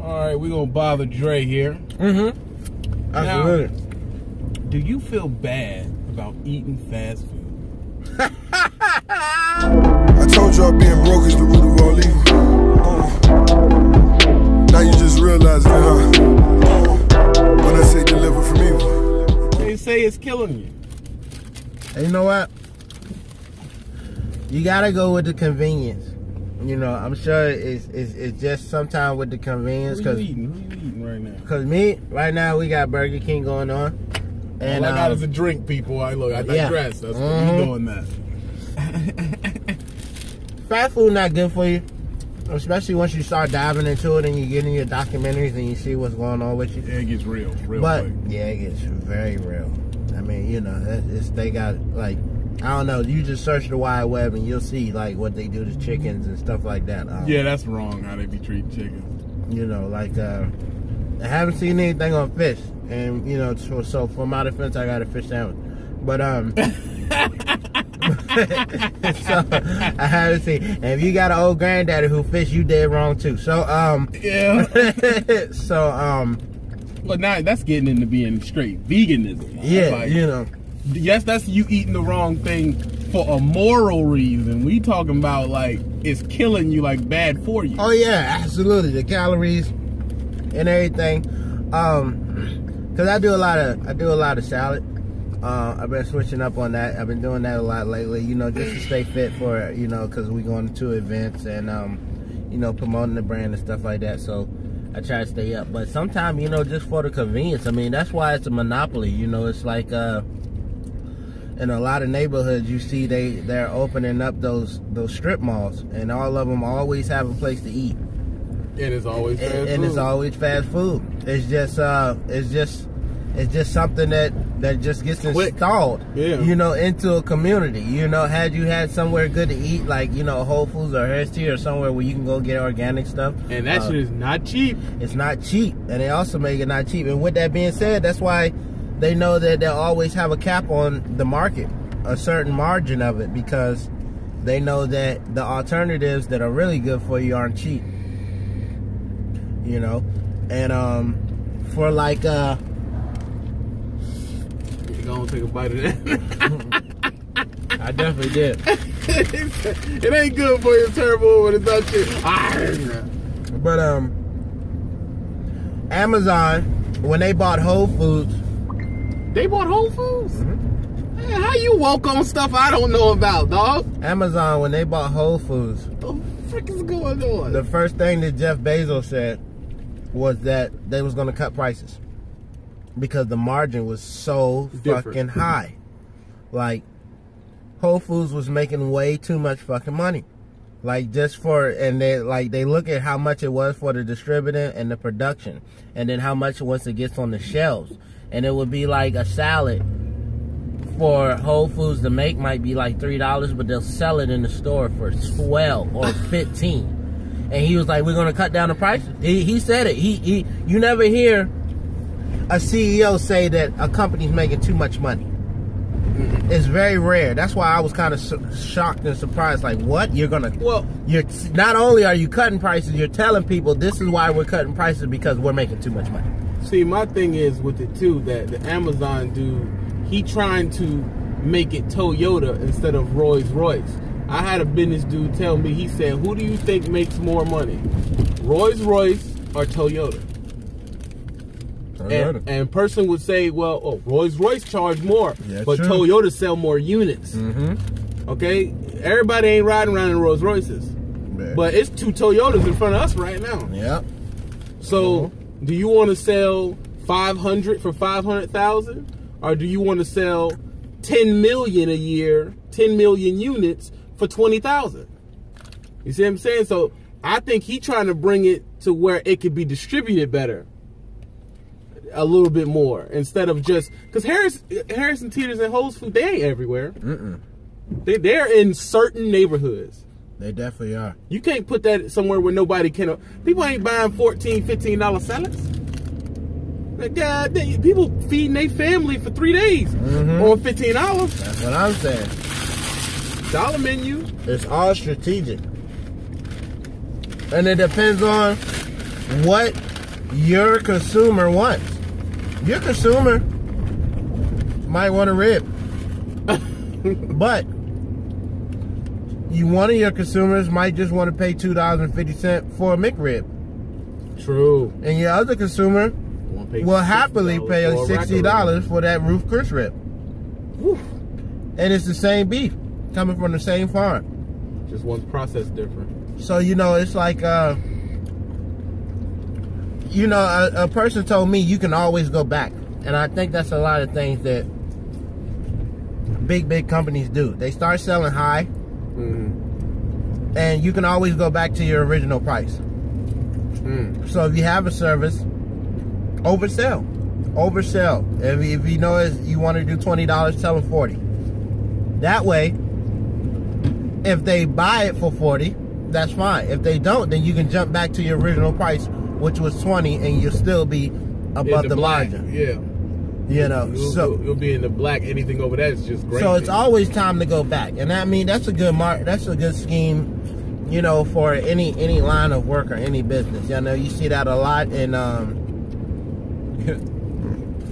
Alright, we're gonna bother Dre here. Mm-hmm. Absolutely. Now, do you feel bad about eating fast food? I told y'all being broke is the root of all evil. Now you just realize it, huh? When I say deliver from evil. They say it's killing you. And you know what? You gotta go with the convenience. You know, I'm sure it's just sometimes with the convenience. Who you eating right now? Cause me, right now we got Burger King going on. And all I got is a drink, people. I digress. That's what you doing that. Fast food not good for you. Especially once you start diving into it and you get in your documentaries and you see what's going on with you. Yeah, it gets real quick. Yeah, it gets very real. I mean, you know, they got, like, I don't know, you just search the wide web and you'll see, like, what they do to chickens and stuff like that. Yeah, that's wrong, how they be treating chickens. You know, like, I haven't seen anything on fish. And, you know, so for my defense, I got a fish sandwich. But, so, I haven't seen. And if you got an old granddaddy who fish, you dead wrong too. So, yeah. So, but now that's getting into being straight veganism. Yeah, like, you know. Yes, that's you eating the wrong thing for a moral reason. We talking about, like, it's killing you, like, bad for you. Oh, yeah, absolutely. The calories and everything. Cause I do a lot of salad. I've been switching up on that. I've been doing that a lot lately, you know, just to stay fit for, you know, cause we going to events and, you know, promoting the brand and stuff like that. So I try to stay up, but sometimes, you know, just for the convenience. I mean, that's why it's a monopoly. You know, it's like, in a lot of neighborhoods, you see they're opening up those strip malls, and all of them always have a place to eat. And it's always fast food. And it's always fast food. It's just something that just gets installed, you know, into a community. You know, had you had somewhere good to eat, like, you know, Whole Foods or Hershey or somewhere where you can go get organic stuff. And that shit is not cheap. It's not cheap. And they also make it not cheap. And with that being said, that's why they know that they'll always have a cap on the market, a certain margin of it, because they know that the alternatives that are really good for you aren't cheap. You know? And for like you gonna take a bite of that? I definitely did. It ain't good for you, terrible when it's not cheap. But Amazon, when they bought Whole Foods. They bought Whole Foods? Mm-hmm. Man, how you woke on stuff I don't know about, dog? Amazon, when they bought Whole Foods. What the frick is going on? The first thing that Jeff Bezos said was that they was going to cut prices because the margin was so fucking high. Like, Whole Foods was making way too much fucking money. Like, just for, and they look at how much it was for the distributor and the production, and then how much once it gets on the shelves. And it would be like a salad for Whole Foods to make might be like $3, but they'll sell it in the store for 12 or 15. And he was like, we're going to cut down the prices. He said it. You never hear a CEO say that a company's making too much money. It's very rare. That's why I was kind of shocked and surprised. Like, what? You're going to... Well, you're not only are you cutting prices, you're telling people this is why we're cutting prices, because we're making too much money. See, my thing is with it, too, that the Amazon dude, he trying to make it Toyota instead of Rolls-Royce. I had a business dude tell me, he said, who do you think makes more money? Rolls-Royce or Toyota? And person would say, well, oh, Rolls-Royce charge more, but true. Toyota sell more units. Okay? Everybody ain't riding around in Rolls-Royces. But it's two Toyotas in front of us right now. Yep. So, do you want to sell 500 for 500,000? Or do you want to sell 10 million a year, 10 million units for 20,000? You see what I'm saying? So, I think he's trying to bring it to where it could be distributed better. A little bit more instead of just because Harrison Teeters and Whole Foods, they ain't everywhere. They're in certain neighborhoods. They definitely are. You can't put that somewhere where nobody can. People ain't buying $14, $15 salads. Like, God, people feeding their family for 3 days on $15. That's what I'm saying. Dollar menu. It's all strategic, and it depends on what your consumer wants. Your consumer might want a rib, but one of your consumers might just want to pay $2.50 for a McRib. True. And your other consumer will happily pay $60 for that Ruth Chris rib. Woo. And it's the same beef coming from the same farm. Just one's processed different. So, you know, it's like, you know, a person told me you can always go back. And I think that's a lot of things that big companies do. They start selling high, and you can always go back to your original price. So if you have a service, oversell. If you know you want to do $20, tell them $40. That way, if they buy it for $40, that's fine. If they don't, then you can jump back to your original price, which was $20, and you'll still be above the margin. Yeah. You know, you'll be in the black. Anything over that is just great. So it's always time to go back, and I mean that's a good scheme. You know, for any line of work or any business. You know, you see that a lot in,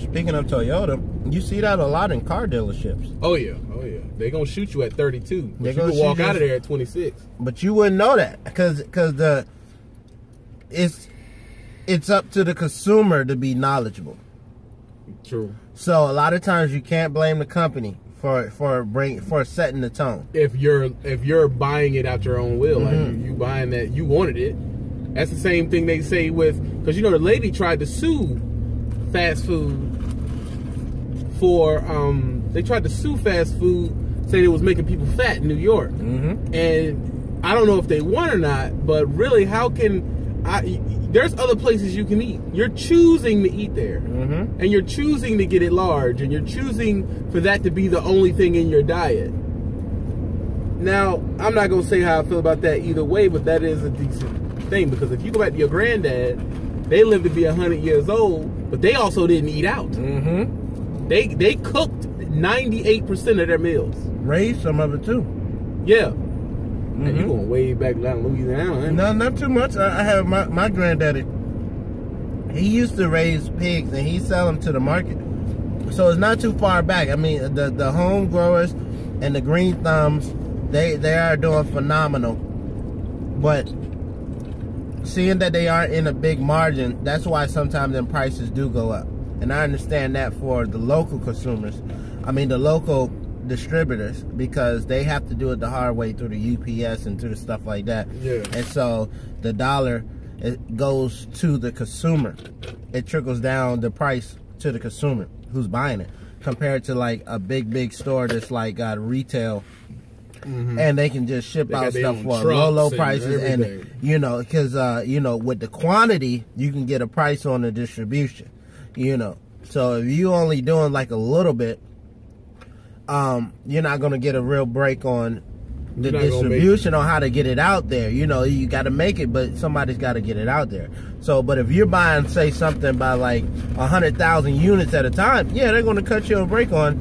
speaking of Toyota, you see that a lot in car dealerships. Oh yeah. They're going to shoot you at 32. But you can walk out of there at 26. But you wouldn't know that because it's up to the consumer to be knowledgeable. True. So a lot of times you can't blame the company for setting the tone. If you're buying it out your own will, like you buying that, you wanted it. That's the same thing they say with, because you know the lady tried to sue fast food for they tried to sue fast food, saying it was making people fat in New York. And I don't know if they won or not, but really, how can there's other places you can eat. You're choosing to eat there, and you're choosing to get it large, and you're choosing for that to be the only thing in your diet. Now, I'm not gonna say how I feel about that either way, but that is a decent thing, because if you go back to your granddad, they lived to be 100 years old, but they also didn't eat out. They cooked 98% of their meals. Raised some of it too. Yeah. And you going way back down Louisiana, ain't No, not too much. I have my granddaddy. He used to raise pigs and he sell them to the market. So it's not too far back. I mean, the home growers and the green thumbs, they are doing phenomenal. But seeing that they aren't in a big margin, that's why sometimes them prices do go up. And I understand that for the local consumers. I mean, the local distributors, because they have to do it the hard way through the UPS and through the stuff like that. Yeah. And so the dollar, it goes to the consumer. It trickles down the price to the consumer who's buying it, compared to like a big store that's like got retail, and they can just ship out stuff for low prices, and you know, because you know, with the quantity you can get a price on the distribution, you know. So if you only doing like a little bit, you're not gonna get a real break on the distribution on how to get it out there. You know, you got to make it, but somebody's got to get it out there. So, but if you're buying, say, something by like 100,000 units at a time, yeah, they're going to cut you a break on,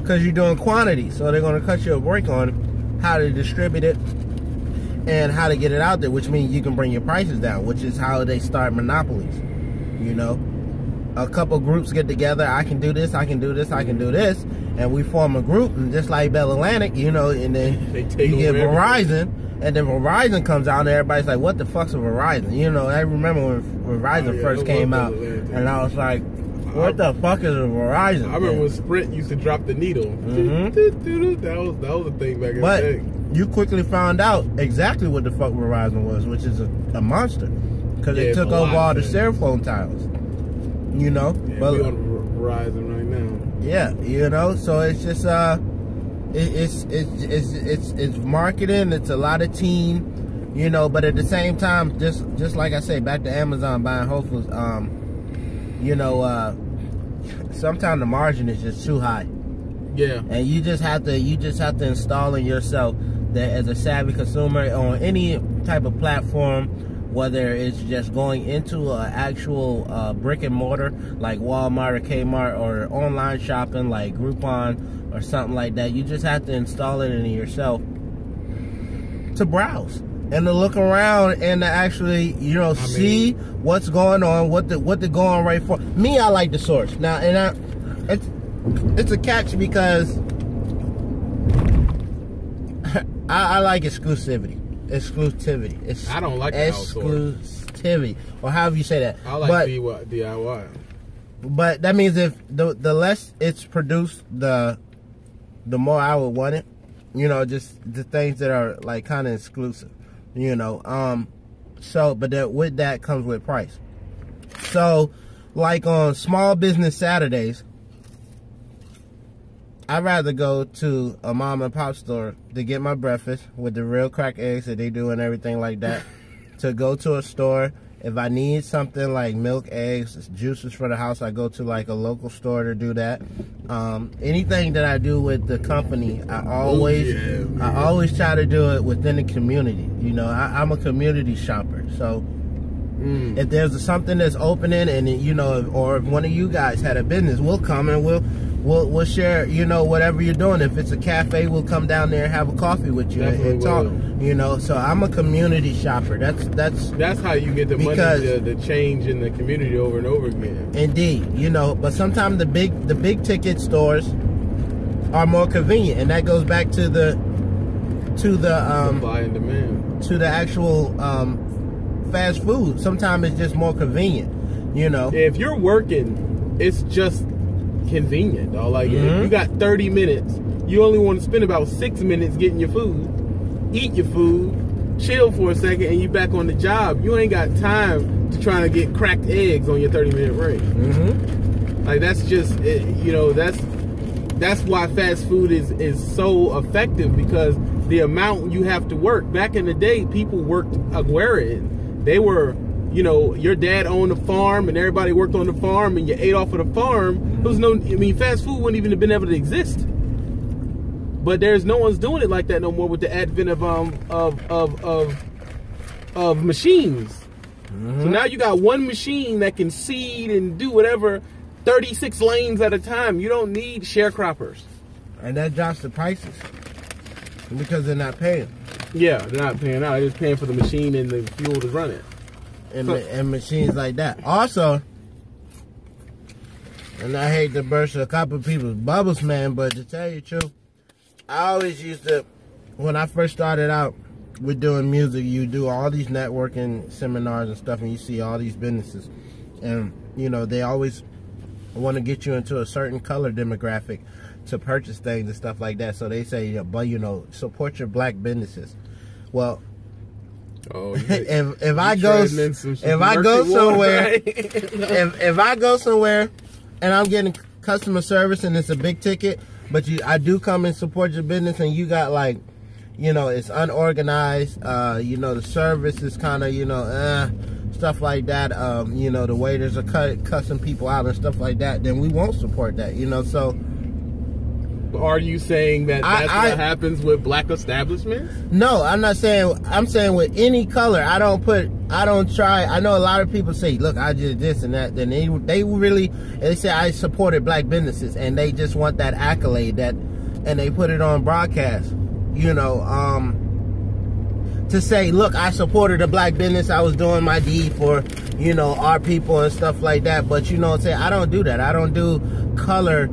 because you're doing quantity. So they're going to cut you a break on how to distribute it and how to get it out there, which means you can bring your prices down, which is how they start monopolies. You know, a couple groups get together. I can do this, I can do this, I can do this. And we form a group, and just like Bell Atlantic, you know, and then you get Verizon, and then Verizon comes out, and everybody's like, what the fuck's a Verizon? You know, I remember when Verizon first came out, and I was like, what the fuck is a Verizon? I remember when Sprint used to drop the needle. That was a thing back in the day. But you quickly found out exactly what the fuck Verizon was, which is a monster, because it took over all the cell phone towers. You know, yeah, but we're on Verizon right now. Yeah, you know, so it's just it's marketing. It's a lot of team, you know, but at the same time, just like I say, back to Amazon buying Whole Foods, you know, sometimes the margin is just too high. Yeah, and you just have to install in yourself that as a savvy consumer on any type of platform, whether it's just going into an actual brick and mortar like Walmart or Kmart, or online shopping like Groupon or something like that, you just have to install it in yourself to browse. and to look around and to actually, you know, see what's going on, what the going rate for. Me, I like the source. Now, and it's a catch because I like exclusivity. I don't like exclusivity, or however you say that. I like DIY. But that means if the less it's produced, the more I would want it. You know, just the things that are like kind of exclusive. You know, so but with that comes with price. So, like on Small Business Saturdays, I'd rather go to a mom and pop store to get my breakfast with the real cracked eggs that they do and everything like that. To go to a store, if I need something like milk, eggs, juices for the house, I go to like a local store to do that. Anything that I do with the company, I always try to do it within the community. You know, I'm a community shopper, so if there's something that's opening, and you know, or if one of you guys had a business, we'll come and we'll share, you know, whatever you're doing. If it's a cafe, we'll come down there and have a coffee with you and talk. You know, so I'm a community shopper. That's how you get the money to change in the community over and over again. Indeed, you know, but sometimes the big ticket stores are more convenient, and that goes back to the supply and demand, to the actual fast food. Sometimes it's just more convenient, you know. If you're working, it's just convenient, though. Like if you got 30 minutes, you only want to spend about 6 minutes getting your food, eat your food, chill for a second, and you back on the job. You ain't got time to try to get cracked eggs on your 30-minute break. Like that's just you know, that's why fast food is so effective, because the amount you have to work. Back in the day, people worked agrarian. They were, you know, your dad owned a farm and everybody worked on the farm and you ate off of the farm. There was no, I mean, fast food wouldn't even have been able to exist. But there's no one's doing it like that no more with the advent of machines. So now you got one machine that can seed and do whatever 36 lanes at a time. You don't need sharecroppers. And that drops the prices because they're not paying. Yeah, they're not paying out. They're just paying for the machine and the fuel to run it. And machines like that. Also, and I hate to burst a couple of people's bubbles, man, but to tell you the truth, I always used to, when I first started out with doing music, you do all these networking seminars and stuff, and you see all these businesses. And, you know, they always want to get you into a certain color demographic to purchase things and stuff like that. So they say, but, you know, support your black businesses. Well, if I go somewhere and I'm getting customer service and it's a big ticket, but I do come and support your business, and you got, like, you know, it's unorganized, you know, the service is kind of, you know, stuff like that, you know, the waiters are cussing people out and stuff like that, then we won't support that, you know. So are you saying that that's what happens with black establishments? No, I'm not saying. I'm saying with any color. I don't try. I know a lot of people say, look, I did this and that. Then they say I supported black businesses, and they just want that accolade, and they put it on broadcast, you know, to say, look, I supported a black business. I was doing my deed for, you know, our people and stuff like that. But, you know what I'm saying, I don't do that. I don't do color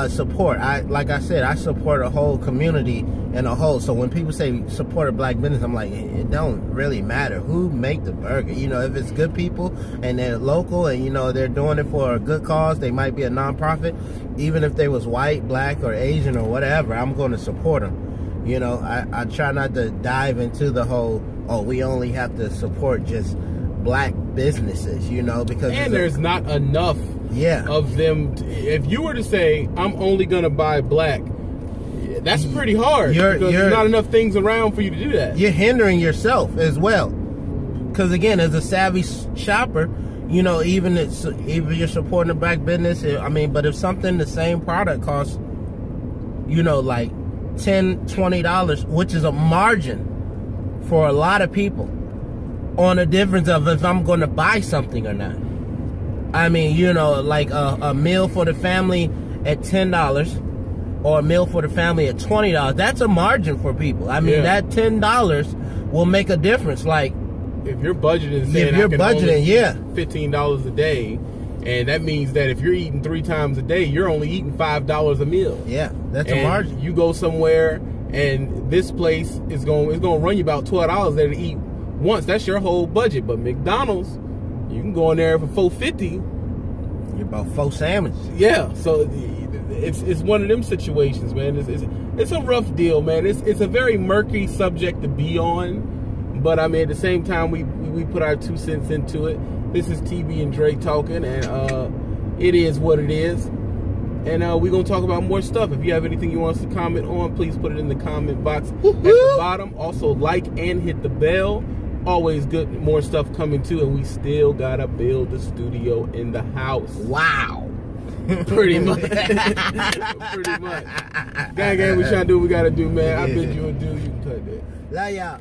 support. Like I said, I support a whole community and a whole. So when people say support a black business, I'm like, it don't really matter who make the burger. You know, if it's good people and they're local and, you know, they're doing it for a good cause, they might be a nonprofit. Even if they was white, black, or Asian or whatever, I'm going to support them. You know, I try not to dive into the whole, oh, we only have to support just black businesses, you know, because there's not enough of them. If you were to say, I'm only going to buy black, that's pretty hard, because there's not enough things around for you to do that. You're hindering yourself as well, because again, as a savvy shopper, you know, even if you're supporting a black business, I mean, but if something, the same product costs, you know, like $10, $20, which is a margin for a lot of people on a difference of if I'm going to buy something or not. I mean, you know, like a meal for the family at $10 or a meal for the family at $20. That's a margin for people. I mean, that $10 will make a difference. Like, if you're budgeting, saying if you're budgeting, yeah, $15 a day, and that means that if you're eating 3 times a day, you're only eating $5 a meal. Yeah, that's a margin. You go somewhere, and this place is going to run you about $12 there to eat once. That's your whole budget. But McDonald's, you can go in there for $4.50. You're about 4 sandwiches. Yeah, so it's one of them situations, man. It's a rough deal, man. It's a very murky subject to be on, but I mean, at the same time, we put our 2 cents into it. This is TB and Dre talking, and it is what it is. And we're going to talk about more stuff. If you have anything you want us to comment on, please put it in the comment box at the bottom. Also, like and hit the bell. Always good, more stuff coming too, and we still got to build the studio in the house. Wow. Pretty much. Pretty much. Gang, we trying to do what we got to do, man. I bid you adieu. You can cut that. Love y'all.